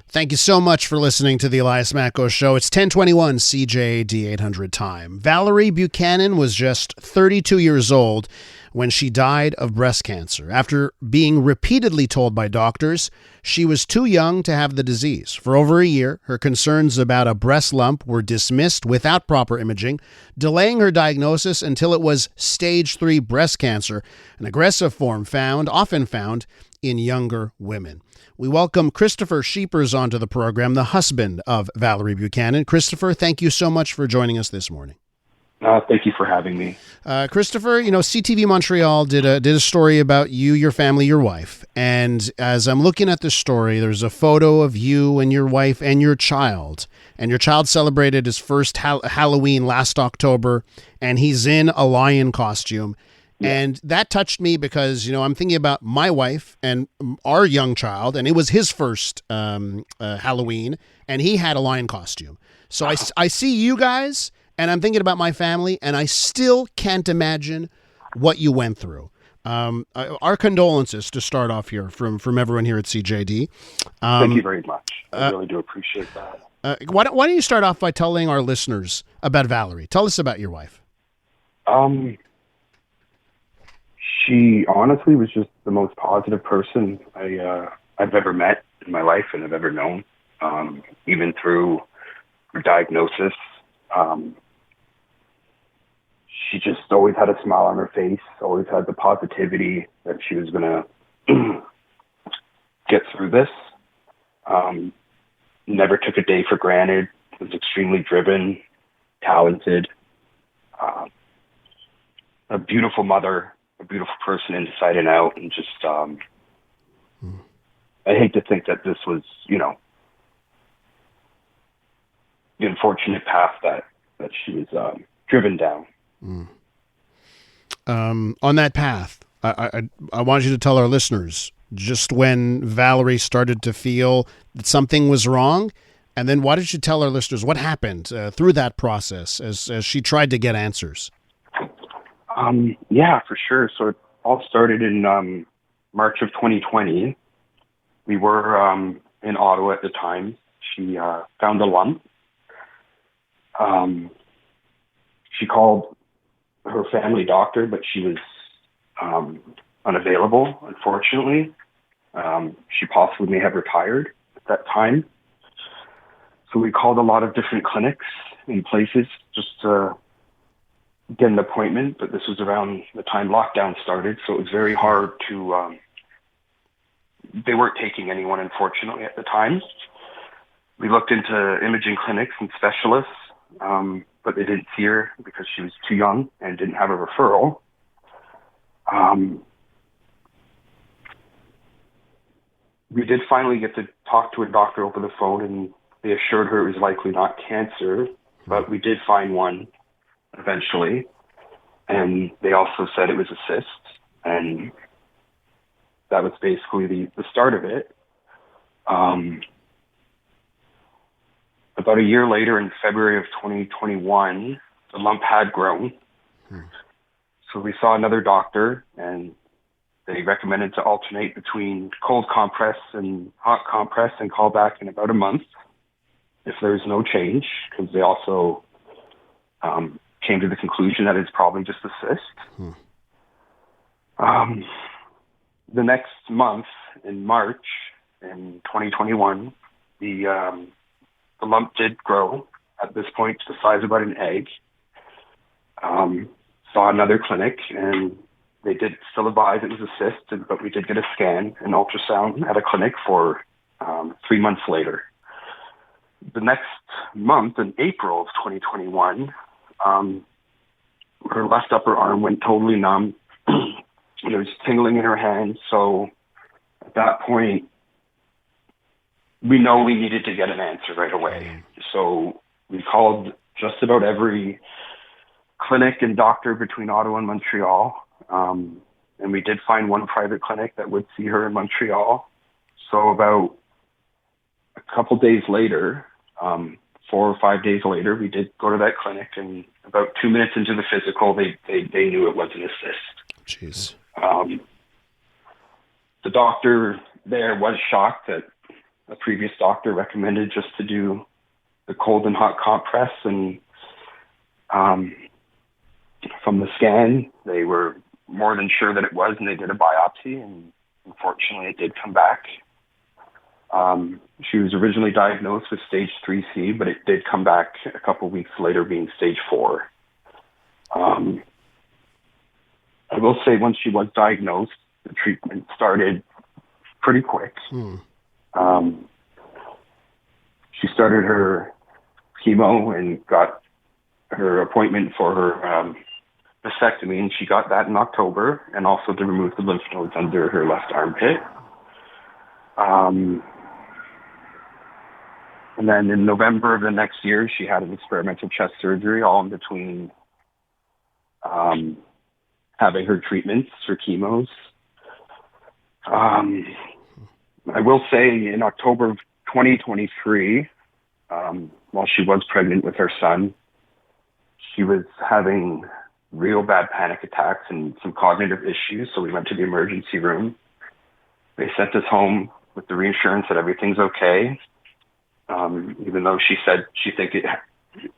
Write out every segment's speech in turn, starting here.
Thank you so much for listening to the Elias Macko Show. It's 1021 CJAD 800 time. Valerie Buchanan was just 32 years old when she died of breast cancer. After being repeatedly told by doctors she was too young to have the disease. For over a year, her concerns about a breast lump were dismissed without proper imaging, delaying her diagnosis until it was stage 3 breast cancer, an aggressive form often found in younger women. We welcome Christopher Scheepers onto the program, the husband of Valerie Buchanan. Christopher, thank you so much for joining us this morning. Thank you for having me. Christopher, CTV Montreal did a story about you, your family, your wife. And as I'm looking at the story, there's a photo of you and your wife and your child. And your child celebrated his first Halloween last October, and he's in a lion costume. Yeah. And that touched me because, I'm thinking about my wife and our young child, and it was his first Halloween, and he had a lion costume. So I see you guys, and I'm thinking about my family, and I still can't imagine what you went through. Our condolences to start off here from everyone here at CJD. Thank you very much. I really do appreciate that. Why don't you start off by telling our listeners about Valerie? Tell us about your wife. She honestly was just the most positive person I've ever met in my life and I've ever known, even through her diagnosis. She just always had a smile on her face, always had the positivity that she was going to get through this. Never took a day for granted, was extremely driven, talented, a beautiful mother, a beautiful person inside and out, and just, I hate to think that this was, the unfortunate path that she was driven down. On that path, I want you to tell our listeners just when Valerie started to feel that something was wrong, and then why did you tell our listeners what happened through that process as she tried to get answers? Yeah, for sure. So it all started in March of 2020. We were in Ottawa at the time. She found a lump. She called her family doctor, but she was unavailable, unfortunately. She possibly may have retired at that time. So we called a lot of different clinics and places just to get an appointment, but this was around the time lockdown started, so it was very hard to, they weren't taking anyone, unfortunately, at the time. We looked into imaging clinics and specialists, but they didn't see her because she was too young and didn't have a referral. We did finally get to talk to a doctor over the phone, and they assured her it was likely not cancer, but we did find one eventually, and they also said it was a cyst, and that was basically the start of it. About a year later, in February of 2021, the lump had grown. So we saw another doctor, and they recommended to alternate between cold compress and hot compress and call back in about a month if there's no change, because they also came to the conclusion that it's probably just a cyst. The next month, in March in 2021, the lump did grow at this point to the size of about an egg. Saw another clinic, and they did still advise it was a cyst, but we did get a scan and ultrasound at a clinic for 3 months later. The next month, in April of 2021, her left upper arm went totally numb. It was tingling in her hand. So at that point, we know we needed to get an answer right away. So we called just about every clinic and doctor between Ottawa and Montreal. And we did find one private clinic that would see her in Montreal. So about a couple days later, 4 or 5 days later, we did go to that clinic, and about 2 minutes into the physical, they knew it wasn't a cyst. Jeez. The doctor there was shocked that a previous doctor recommended just to do the cold and hot compress. And from the scan, they were more than sure that it was, and they did a biopsy, and unfortunately it did come back. She was originally diagnosed with stage 3C, but it did come back a couple weeks later being stage 4. I will say once she was diagnosed, the treatment started pretty quick. She started her chemo and got her appointment for her vasectomy, and she got that in October, and also to remove the lymph nodes under her left armpit. And then in November of the next year, she had an experimental chest surgery, all in between having her treatments for chemos. I will say in October of 2023, while she was pregnant with her son, she was having real bad panic attacks and some cognitive issues. So we went to the emergency room. They sent us home with the reassurance that everything's okay. Even though she said she think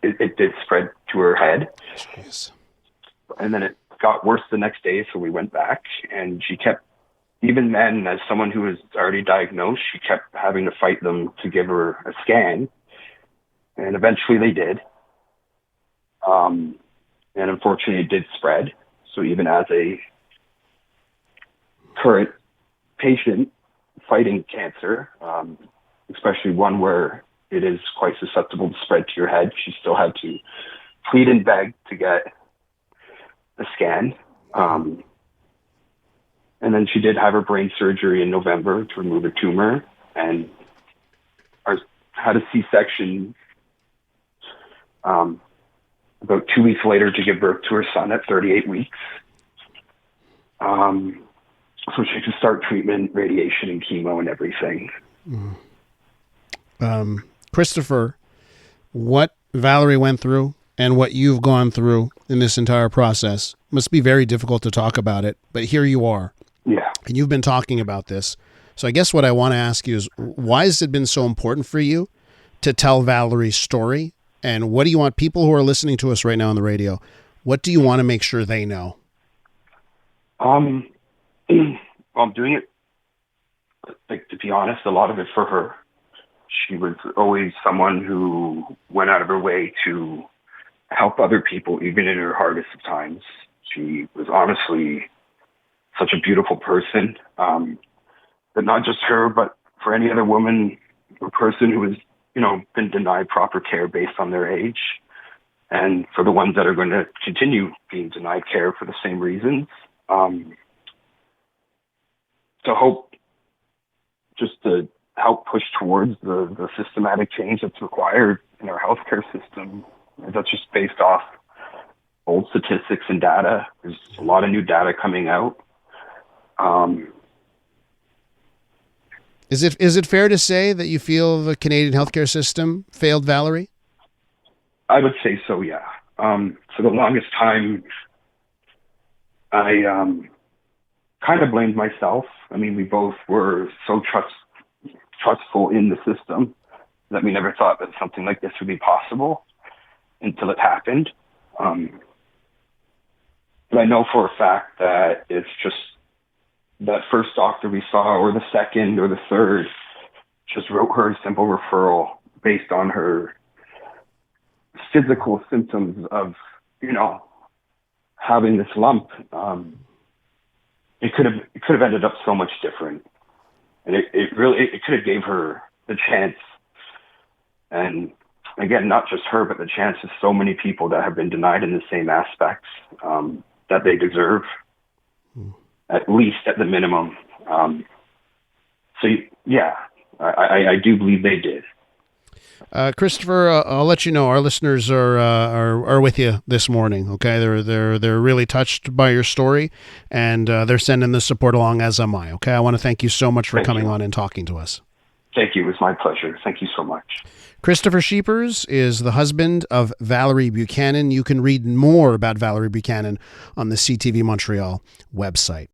it did spread to her head. Jeez. And then it got worse the next day, so we went back, and she kept, even then, as someone who was already diagnosed, she kept having to fight them to give her a scan, and eventually they did. And unfortunately, it did spread. So even as a current patient fighting cancer, especially one where it is quite susceptible to spread to your head, she still had to plead and beg to get a scan. And then she did have her brain surgery in November to remove a tumor, and had a C-section about 2 weeks later to give birth to her son at 38 weeks. So she could start treatment, radiation, and chemo and everything. Christopher, what Valerie went through and what you've gone through in this entire process must be very difficult to talk about it, but here you are. Yeah. And you've been talking about this. So I guess what I want to ask you is, why has it been so important for you to tell Valerie's story? And what do you want people who are listening to us right now on the radio, what do you want to make sure they know? Well, I'm doing it, like, to be honest, a lot of it for her. She was always someone who went out of her way to help other people, even in her hardest of times. She was honestly such a beautiful person, but not just her, but for any other woman or person who has, been denied proper care based on their age, and for the ones that are going to continue being denied care for the same reasons. To hope, just to help push towards the systematic change that's required in our healthcare system. That's just based off old statistics and data. There's a lot of new data coming out. Is it fair to say that you feel the Canadian healthcare system failed Valerie? I would say so, yeah. For the longest time, I kind of blamed myself. I mean, we both were so trustful in the system that we never thought that something like this would be possible until it happened. But I know for a fact that it's just that first doctor we saw, or the second or the third, just wrote her a simple referral based on her physical symptoms of, having this lump. It could have ended up so much different. And it could have gave her the chance. And again, not just her, but the chance of so many people that have been denied in the same aspects that they deserve, at least at the minimum. So yeah, I do believe they did. Christopher, I'll let you know our listeners are with you this morning. Okay, they're really touched by your story, and they're sending the support along, as am I. Okay, I want to thank you so much for coming on and talking to us. Thank you. It was my pleasure. Thank you so much. Christopher Scheepers is the husband of Valerie Buchanan. You can read more about Valerie Buchanan on the CTV Montreal website.